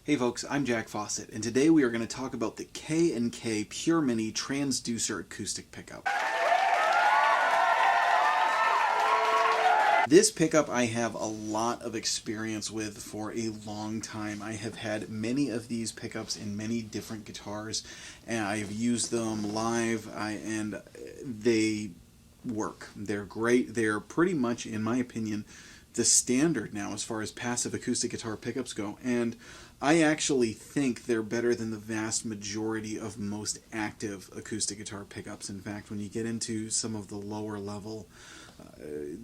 Hey folks, I'm Jack Fossett, and today we are going to talk about the K&K Pure Mini transducer acoustic pickup. This pickup I have a lot of experience with for a long time. I have had many of these pickups in many different guitars, and I've used them live, and they work. They're great. They're pretty much, in my opinion, the standard now as far as passive acoustic guitar pickups go, and I actually think they're better than the vast majority of most active acoustic guitar pickups. In fact, when you get into some of the lower level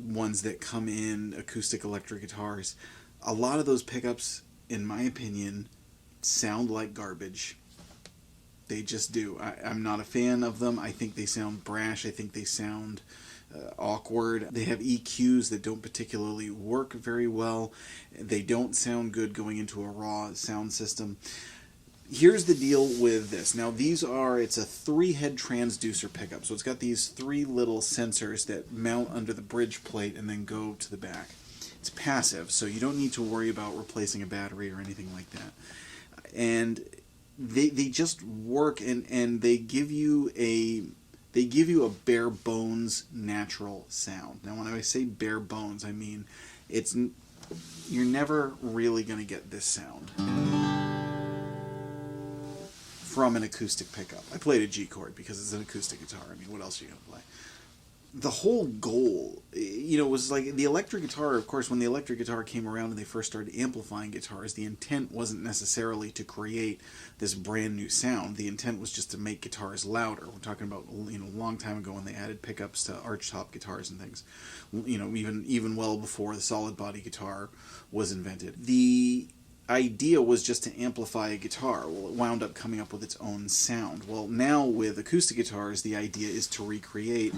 ones that come in acoustic electric guitars, a lot of those pickups, in my opinion, sound like garbage. They just do. I'm not a fan of them. I think they sound brash. I think they sound awkward. They have EQs that don't particularly work very well. They don't sound good going into a raw sound system. Here's the deal with this. Now it's a 3-head transducer pickup. So it's got these 3 little sensors that mount under the bridge plate and then go to the back. It's passive, so you don't need to worry about replacing a battery or anything like that. And they just work, and they give you a bare bones natural sound. Now when I say bare bones, I mean you're never really going to get this sound from an acoustic pickup. I played a G chord because it's an acoustic guitar. I mean, what else are you going to play? The whole goal, was like the electric guitar. Of course, when the electric guitar came around and they first started amplifying guitars, the intent wasn't necessarily to create this brand new sound. The intent was just to make guitars louder. We're talking about a long time ago when they added pickups to archtop guitars and things. Even well before the solid body guitar was invented. The idea was just to amplify a guitar. Well, it wound up coming up with its own sound. Well, now with acoustic guitars, the idea is to recreate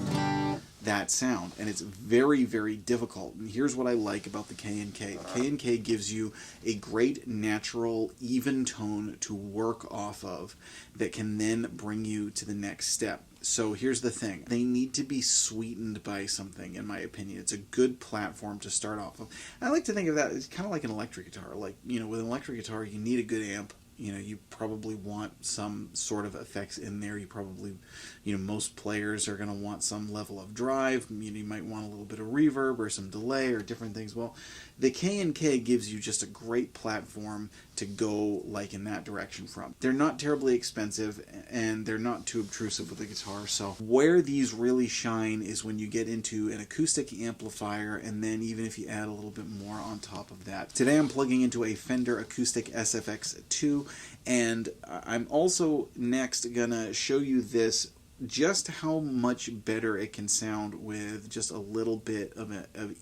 that sound, and it's very, very difficult. And here's what I like about the K&K. The K&K gives you a great natural, even tone to work off of that can then bring you to the next step. So here's the thing. They need to be sweetened by something, in my opinion. It's a good platform to start off of. I like to think of that as kind of like an electric guitar. Like, with an electric guitar, you need a good amp. You probably want some sort of effects in there. You probably, most players are going to want some level of drive. You might want a little bit of reverb or some delay or different things. Well, the K&K gives you just a great platform to go like in that direction from. They're not terribly expensive, and they're not too obtrusive with the guitar. So where these really shine is when you get into an acoustic amplifier, and then even if you add a little bit more on top of that. Today I'm plugging into a Fender Acoustic SFXII, and I'm also next gonna show you this, just how much better it can sound with just a little bit of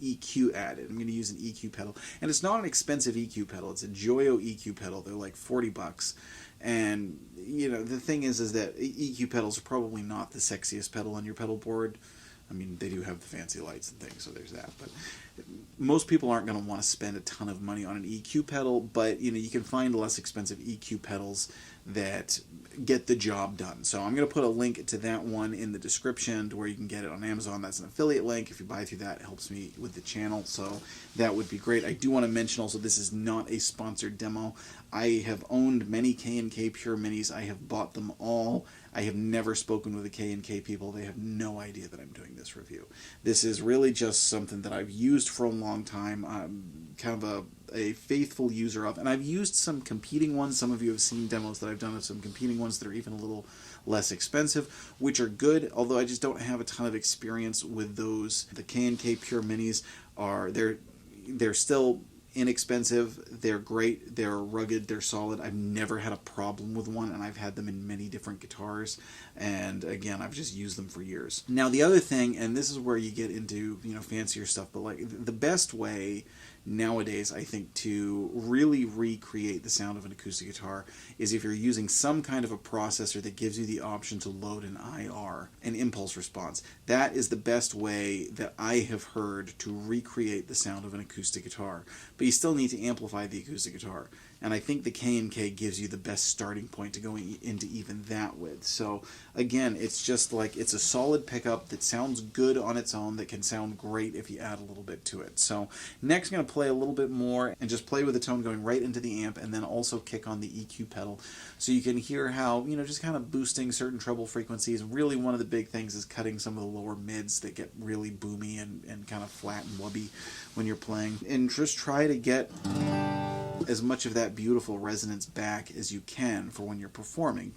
EQ added. I'm going to use an EQ pedal, and it's not an expensive EQ pedal. It's a Joyo EQ pedal. They're like $40, and the thing is that EQ pedals are probably not the sexiest pedal on your pedal board. I mean, they do have the fancy lights and things, so there's that. But most people aren't going to want to spend a ton of money on an EQ pedal, but you can find less expensive EQ pedals that get the job done. So I'm going to put a link to that one in the description to where you can get it on Amazon. That's an affiliate link. If you buy through that, it helps me with the channel, so that would be great. I do want to mention also, this is not a sponsored demo. I have owned many K&K Pure Minis. I have bought them all. I have never spoken with the K&K people. They have no idea that I'm doing this review. This is really just something that I've used for a long time. I'm kind of a faithful user of, and I've used some competing ones. Some of you have seen demos that I've done of some competing ones that are even a little less expensive, which are good, although I just don't have a ton of experience with those. The K&K Pure Minis they're still inexpensive, they're great, they're rugged, they're solid. I've never had a problem with one, and I've had them in many different guitars, and again, I've just used them for years. Now the other thing, and this is where you get into fancier stuff, but like the best way nowadays, I think, to really recreate the sound of an acoustic guitar is if you're using some kind of a processor that gives you the option to load an IR, an impulse response. That is the best way that I have heard to recreate the sound of an acoustic guitar. But you still need to amplify the acoustic guitar. And I think the K&K gives you the best starting point to go into even that with. So again, it's just like, it's a solid pickup that sounds good on its own, that can sound great if you add a little bit to it. So next I'm going to play a little bit more and just play with the tone going right into the amp, and then also kick on the EQ pedal so you can hear how, you know, just kind of boosting certain treble frequencies. Really one of the big things is cutting some of the lower mids that get really boomy and kind of flat and wubby when you're playing. And just try to get as much of that beautiful resonance back as you can for when you're performing.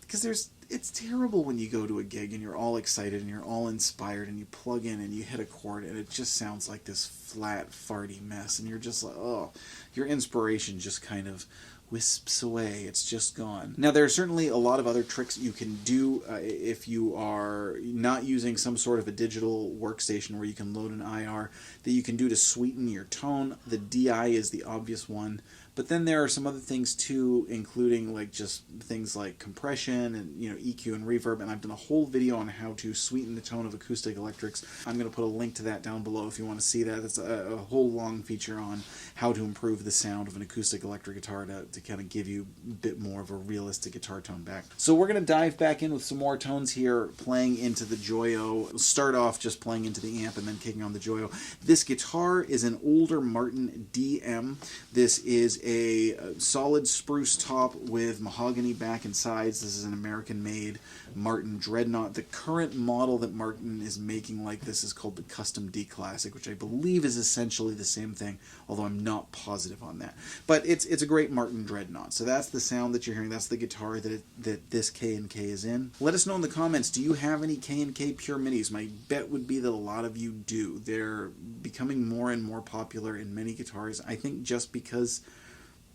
Because it's terrible when you go to a gig and you're all excited and you're all inspired and you plug in and you hit a chord and it just sounds like this flat, farty mess, and you're just like, oh, your inspiration just kind of wisps away. It's just gone. Now, there are certainly a lot of other tricks you can do if you are not using some sort of a digital workstation where you can load an IR, that you can do to sweeten your tone. The DI is the obvious one. But then there are some other things too, including like just things like compression and, you know, EQ and reverb. And I've done a whole video on how to sweeten the tone of acoustic electrics. I'm going to put a link to that down below if you want to see that. It's a whole long feature on how to improve the sound of an acoustic electric guitar to kind of give you a bit more of a realistic guitar tone back. So we're going to dive back in with some more tones here, playing into the Joyo. We'll start off just playing into the amp and then kicking on the Joyo. This guitar is an older Martin DM. This is a solid spruce top with mahogany back and sides. This is an American-made Martin Dreadnought. The current model that Martin is making like this is called the Custom D Classic, which I believe is essentially the same thing, although I'm not positive on that. But it's a great Martin Dreadnought. So that's the sound that you're hearing. That's the guitar that this K&K is in. Let us know in the comments, do you have any K&K Pure Minis? My bet would be that a lot of you do. They're becoming more and more popular in many guitars. I think just because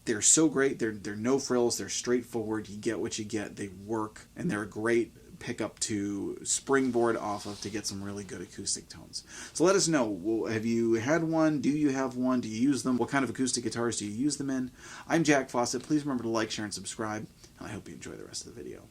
they're so great, they're no frills, they're straightforward, you get what you get, they work, and they're a great pickup to springboard off of to get some really good acoustic tones. So let us know, have you had one? Do you have one? Do you use them? What kind of acoustic guitars do you use them in? I'm Jack Fossett. Please remember to like, share, and subscribe, and I hope you enjoy the rest of the video.